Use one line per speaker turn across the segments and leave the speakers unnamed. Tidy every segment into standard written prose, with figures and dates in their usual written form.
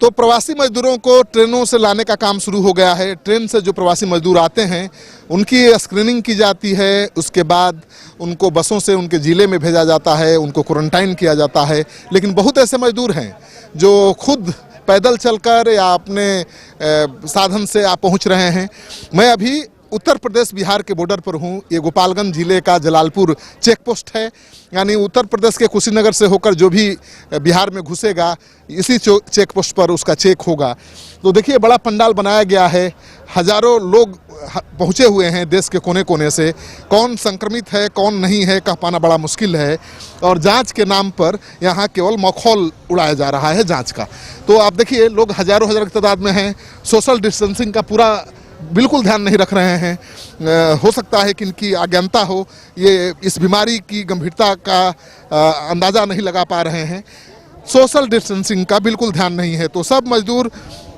तो प्रवासी मजदूरों को ट्रेनों से लाने का काम शुरू हो गया है। ट्रेन से जो प्रवासी मजदूर आते हैं उनकी स्क्रीनिंग की जाती है, उसके बाद उनको बसों से उनके ज़िले में भेजा जाता है, उनको क्वारंटाइन किया जाता है। लेकिन बहुत ऐसे मजदूर हैं जो खुद पैदल चलकर या अपने साधन से आप पहुंच रहे हैं। मैं अभी उत्तर प्रदेश बिहार के बॉर्डर पर हूँ। ये गोपालगंज जिले का जलालपुर चेक पोस्ट है, यानी उत्तर प्रदेश के कुशीनगर से होकर जो भी बिहार में घुसेगा इसी चेक पोस्ट पर उसका चेक होगा। तो देखिए बड़ा पंडाल बनाया गया है, हजारों लोग पहुँचे हुए हैं देश के कोने कोने से। कौन संक्रमित है कौन नहीं है कह पाना बड़ा मुश्किल है, और जांच के नाम पर यहाँ केवल मखौल उड़ाया जा रहा है जांच का। तो आप देखिए लोग हजारों की तादाद में हैं। सोशल डिस्टेंसिंग का पूरा बिल्कुल ध्यान नहीं रख रहे हैं। हो सकता है कि इनकी अज्ञानता हो, ये इस बीमारी की गंभीरता का अंदाज़ा नहीं लगा पा रहे हैं। सोशल डिस्टेंसिंग का बिल्कुल ध्यान नहीं है। तो सब मजदूर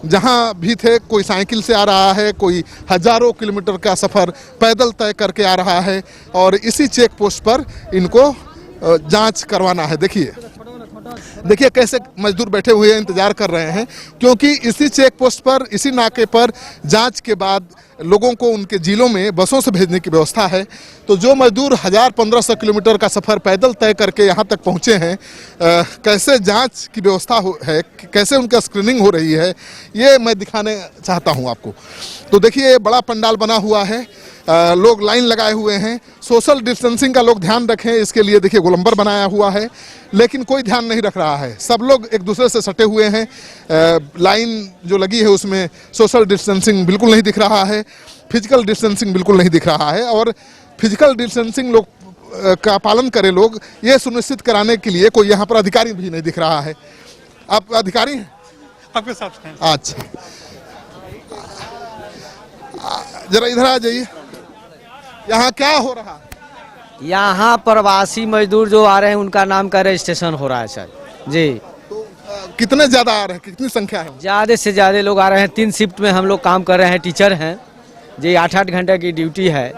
जहां भी थे, कोई साइकिल से आ रहा है, कोई हजारों किलोमीटर का सफ़र पैदल तय करके आ रहा है, और इसी चेक पोस्ट पर इनको जांच करवाना है। देखिए कैसे मजदूर बैठे हुए हैं, इंतजार कर रहे हैं, क्योंकि इसी चेक पोस्ट पर, इसी नाके पर जांच के बाद लोगों को उनके जिलों में बसों से भेजने की व्यवस्था है। तो जो मजदूर 1000-1500 किलोमीटर का सफ़र पैदल तय करके यहाँ तक पहुँचे हैं, कैसे जांच की व्यवस्था है, कैसे उनका स्क्रीनिंग हो रही है, ये मैं दिखाने चाहता हूँ आपको। तो देखिए बड़ा पंडाल बना हुआ है, लोग लाइन लगाए हुए हैं। सोशल डिस्टेंसिंग का लोग ध्यान रखें, इसके लिए देखिए गोलंबर बनाया हुआ है, लेकिन कोई ध्यान नहीं रख रहा है। सब लोग एक दूसरे से सटे हुए हैं। लाइन जो लगी है उसमें सोशल डिस्टेंसिंग बिल्कुल नहीं दिख रहा है, फिजिकल डिस्टेंसिंग बिल्कुल नहीं दिख रहा है। और फिजिकल डिस्टेंसिंग लोग का पालन करें लोग, ये सुनिश्चित कराने के लिए कोई यहाँ पर अधिकारी भी नहीं दिख रहा है। आप अधिकारी हैं?
आपके साथ हैं।
अच्छा, जरा इधर आ जाइए। यहाँ क्या हो रहा है?
यहाँ प्रवासी मजदूर जो आ रहे हैं उनका नाम का रजिस्ट्रेशन हो रहा है सर जी।
तो कितने ज्यादा आ रहे हैं, कितनी संख्या है?
ज़्यादा से ज़्यादा लोग आ रहे हैं। 3 शिफ्ट में हम लोग काम कर रहे हैं, टीचर हैं जी। 8-8 घंटे की ड्यूटी है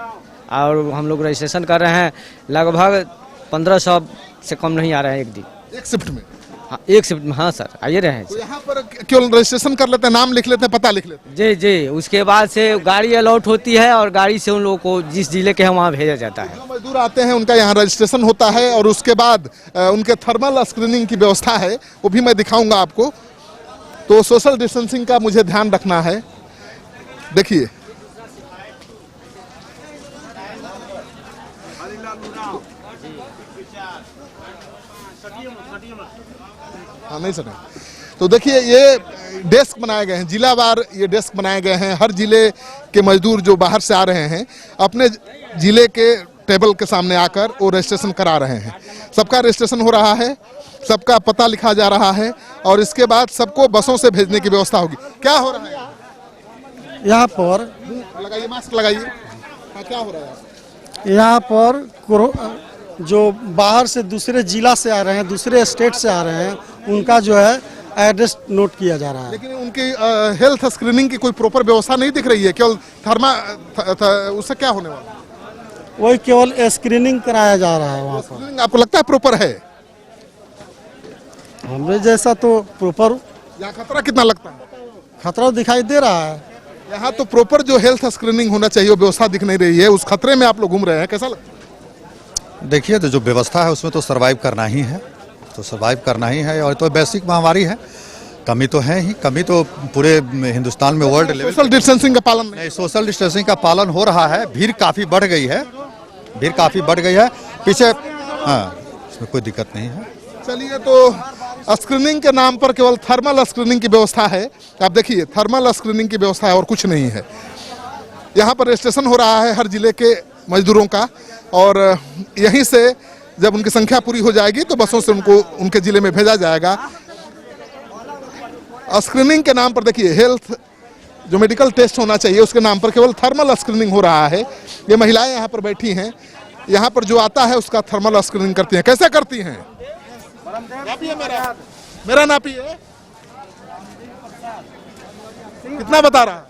और हम लोग रजिस्ट्रेशन कर रहे हैं। लगभग 1500 से कम नहीं आ रहे हैं एक दिन,
एक शिफ्ट में।
हाँ एक शिफ्ट में। हाँ सर आइए रहे हैं।
तो यहाँ पर केवल रजिस्ट्रेशन कर लेते हैं, नाम लिख लेते हैं, पता लिख लेते हैं।
जी जी, उसके बाद से गाड़ी अलॉट होती है और गाड़ी से उन लोगों को जिस जिले के हैं वहाँ भेजा जाता है।
जो मजदूर आते हैं उनका यहाँ रजिस्ट्रेशन होता है, और उसके बाद उनके थर्मल स्क्रीनिंग की व्यवस्था है, वो भी मैं दिखाऊंगा आपको। तो सोशल डिस्टेंसिंग का मुझे ध्यान रखना है। देखिए हाँ नहीं सर। तो देखिए ये डेस्क बनाए गए हैं, जिलावार ये डेस्क बनाए गए हैं। हर जिले के मजदूर जो बाहर से आ रहे हैं अपने जिले के टेबल के सामने आकर वो रजिस्ट्रेशन करा रहे हैं। सबका रजिस्ट्रेशन हो रहा है, सबका पता लिखा जा रहा है, और इसके बाद सबको बसों से भेजने की व्यवस्था होगी। क्या हो रहा है
यहाँ पर?
लगाइए, मास्क लगाइए। हाँ, क्या हो रहा है
यहाँ पर? जो बाहर से दूसरे जिला से आ रहे हैं, दूसरे स्टेट से आ रहे हैं, उनका जो है एड्रेस नोट किया जा रहा है।
लेकिन उनकी हेल्थ स्क्रीनिंग की कोई प्रॉपर व्यवस्था नहीं दिख रही है। केवल उससे क्या होने वाला है?
वही केवल स्क्रीनिंग कराया जा रहा है वहाँ पर।
स्क्रीनिंग आपको लगता है प्रॉपर है?
हमरे जैसा तो प्रॉपर।
यहाँ खतरा कितना लगता है?
खतरा दिखाई दे रहा है।
यहाँ तो प्रॉपर जो हेल्थ स्क्रीनिंग होना चाहिए वो व्यवस्था दिख नहीं रही है। उस खतरे में आप लोग घूम रहे हैं, कैसा लगता है?
देखिए तो जो व्यवस्था है उसमें तो सर्वाइव करना ही है, तो सर्वाइव करना ही है। और तो बेसिक महामारी है, कमी तो है ही, कमी तो पूरे हिंदुस्तान में वर्ल्ड लेवल।
सोशल डिस्टेंसिंग का पालन
नहीं, सोशल डिस्टेंसिंग का पालन हो रहा है। भीड़ काफ़ी बढ़ गई है, भीड़ काफ़ी बढ़ गई है पीछे। हाँ, इसमें कोई दिक्कत नहीं है।
चलिए, तो स्क्रीनिंग के नाम पर केवल थर्मल स्क्रीनिंग की व्यवस्था है। आप देखिए थर्मल स्क्रीनिंग की व्यवस्था है और कुछ नहीं है। यहाँ पर रजिस्ट्रेशन हो रहा है हर जिले के मजदूरों का, और यहीं से जब उनकी संख्या पूरी हो जाएगी तो बसों से उनको उनके जिले में भेजा जाएगा। स्क्रीनिंग के नाम पर देखिए हेल्थ जो मेडिकल टेस्ट होना चाहिए उसके नाम पर केवल थर्मल स्क्रीनिंग हो रहा है। ये महिलाएं यहाँ पर बैठी हैं, यहाँ पर जो आता है उसका थर्मल स्क्रीनिंग करती हैं। कैसे करती हैं? नापिए, मेरा नापिए। कितना बता रहा है?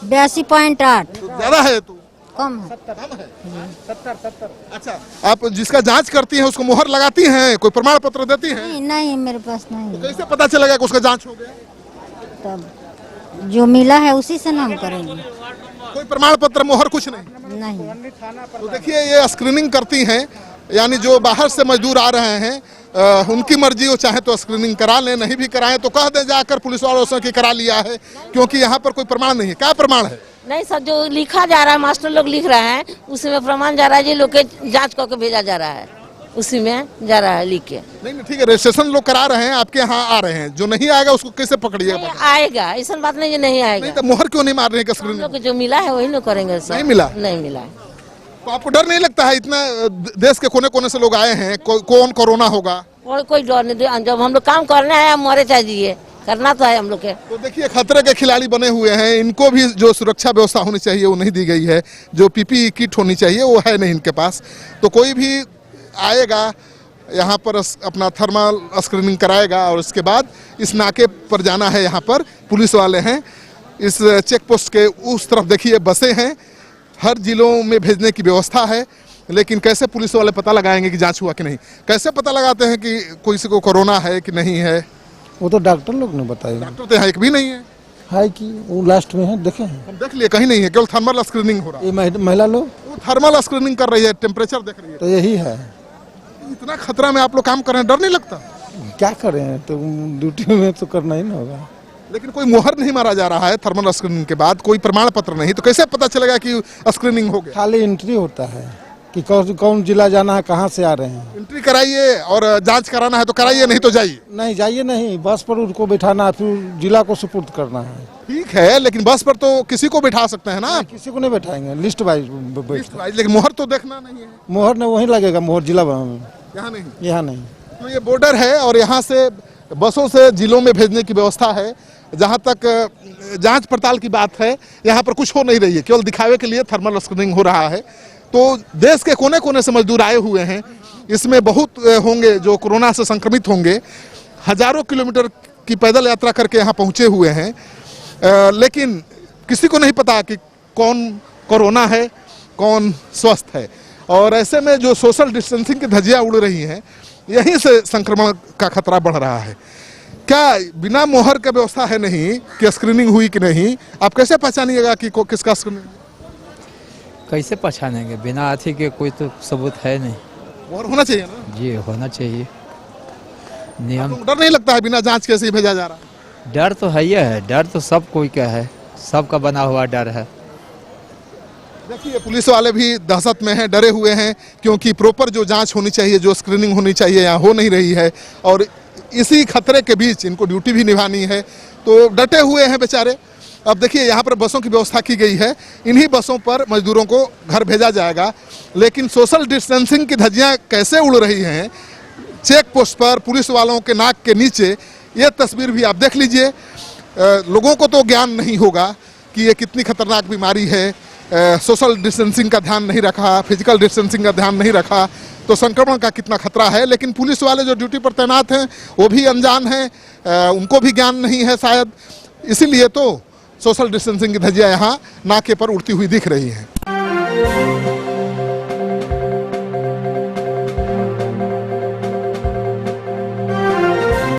82.8।
ज्यादा है तू।
कम है।
कम है 70। अच्छा, आप जिसका जांच करती हैं उसको मोहर लगाती हैं, कोई प्रमाण पत्र देती हैं?
नहीं नहीं, मेरे पास नहीं है।
कैसे पता चलेगा कि उसका जांच हो गया?
तब जो मिला है उसी से नाम करेंगे।
कोई प्रमाण पत्र मोहर कुछ नहीं?
नहीं।
तो देखिए, ये स्क्रीनिंग करती हैं, यानी जो बाहर से मजदूर आ रहे हैं उनकी मर्जी, वो चाहे तो स्क्रीनिंग करा लें, नहीं भी कराएं तो कह दें जाकर पुलिस वालों से कि करा लिया है, क्योंकि यहाँ पर कोई प्रमाण नहीं है। क्या प्रमाण है?
नहीं सर, जो लिखा जा रहा है, मास्टर लोग लिख रहे हैं, उसी में प्रमाण जा रहा है, ये लोग के जांच करके भेजा जा रहा है, उसी में जा रहा है लिख के।
नहीं, ठीक है, रजिस्ट्रेशन लोग करा रहे हैं, आपके यहाँ आ रहे हैं, जो नहीं आएगा उसको कैसे पकड़िएगा?
आएगा, ऐसा बात नहीं, ये नहीं आएगा।
नहीं तो मोहर क्यों नहीं मार रहे हैं?
हम लोग को जो मिला है वही लोग करेंगे सर।
नहीं मिला?
नहीं मिला है।
तो आपको डर नहीं लगता है? इतना देश के कोने कोने से लोग आए हैं, कौन कोरोना होगा?
और कोई डर नहीं, जब हम लोग काम करने आए, हम मरे चाहिए, करना तो है हम लोग के।
तो देखिए, खतरे के खिलाड़ी बने हुए हैं, इनको भी जो सुरक्षा व्यवस्था होनी चाहिए वो नहीं दी गई है, जो पीपीई किट होनी चाहिए वो है नहीं इनके पास। तो कोई भी आएगा यहाँ पर अपना थर्मल स्क्रीनिंग कराएगा और उसके बाद इस नाके पर जाना है। यहाँ पर पुलिस वाले हैं, इस चेक पोस्ट के उस तरफ देखिए बसें हैं, हर जिलों में भेजने की व्यवस्था है। लेकिन कैसे पुलिस वाले पता लगाएंगे कि जांच हुआ कि नहीं? कैसे पता लगाते हैं कि किसी को कोरोना है कि नहीं है?
वो तो डॉक्टर लोग ने बताया।
डॉक्टर तो यहाँ एक भी नहीं
है कि वो लास्ट में है, देखे हैं।
हम देख लिए, कहीं नहीं है, केवल थर्मल स्क्रीनिंग हो रहा है।
ये महिला लोग
वो थर्मल स्क्रीनिंग कर रही है, टेम्परेचर देख रही है।
तो यही है।
इतना खतरा में आप लोग काम कर रहे हैं, डर नहीं लगता?
क्या करें, तो ड्यूटी में तो करना ही ना होगा।
लेकिन कोई मोहर नहीं मारा जा रहा है थर्मल स्क्रीनिंग के बाद, कोई प्रमाण पत्र नहीं, तो कैसे पता चलेगा कि स्क्रीनिंग हो गया?
खाली एंट्री होता है कि कौन जिला जाना है, कहाँ से आ रहे हैं।
एंट्री कराइए और जांच कराना है तो कराइए, नहीं तो जाइए।
नहीं जाइए नहीं, बस पर उनको बैठाना है, फिर जिला को सुपुर्द करना है।
ठीक है, लेकिन बस पर तो किसी को बिठा सकते हैं ना?
किसी को नहीं बैठाएंगे, लिस्ट वाइज।
लेकिन मोहर तो देखना नहीं है।
मोहर न वहीं लगेगा, मोहर जिला में,
यहाँ नहीं।
यहाँ नहीं।
तो ये बॉर्डर है और यहाँ से बसों से जिलों में भेजने की व्यवस्था है। जहाँ तक जांच पड़ताल की बात है, यहाँ पर कुछ हो नहीं रही है, केवल दिखावे के लिए थर्मल स्क्रीनिंग हो रहा है। तो देश के कोने कोने से मजदूर आए हुए हैं, इसमें बहुत होंगे जो कोरोना से संक्रमित होंगे, हजारों किलोमीटर की पैदल यात्रा करके यहाँ पहुँचे हुए हैं। लेकिन किसी को नहीं पता कि कौन कोरोना है, कौन स्वस्थ है। और ऐसे में जो सोशल डिस्टेंसिंग की धज्जियाँ उड़ रही हैं, यहीं से संक्रमण का खतरा बढ़ रहा है। क्या बिना मोहर का व्यवस्था है नहीं कि स्क्रीनिंग हुई कि नहीं? आप कैसे पहचानिएगा कि किसका स्क्रीनिंग?
कैसे पहचानेंगे? बिना अथी के कोई तो सबूत है नहीं।
मोहर होना चाहिए ना?
जी होना चाहिए नियम।
डर नहीं लगता है बिना जांच कैसे ही भेजा जा रहा है?
डर तो है ही है, डर तो सब कोई का है, सबका बना हुआ डर है।
देखिए, पुलिस वाले भी दहशत में हैं, डरे हुए हैं, क्योंकि प्रॉपर जो जांच होनी चाहिए, जो स्क्रीनिंग होनी चाहिए, यहाँ हो नहीं रही है। और इसी खतरे के बीच इनको ड्यूटी भी निभानी है, तो डटे हुए हैं बेचारे। अब देखिए, यहाँ पर बसों की व्यवस्था की गई है, इन्हीं बसों पर मजदूरों को घर भेजा जाएगा। लेकिन सोशल डिस्टेंसिंग की धज्जियाँ कैसे उड़ रही हैं चेक पोस्ट पर, पुलिस वालों के नाक के नीचे, ये तस्वीर भी आप देख लीजिए। लोगों को तो ज्ञान नहीं होगा कि ये कितनी खतरनाक बीमारी है। सोशल डिस्टेंसिंग का ध्यान नहीं रखा, फिजिकल डिस्टेंसिंग का ध्यान नहीं रखा, तो संक्रमण का कितना खतरा है। लेकिन पुलिस वाले जो ड्यूटी पर तैनात हैं वो भी अनजान हैं, उनको भी ज्ञान नहीं है शायद, इसीलिए तो सोशल डिस्टेंसिंग की धज्जियाँ यहाँ नाके पर उड़ती हुई दिख रही हैं।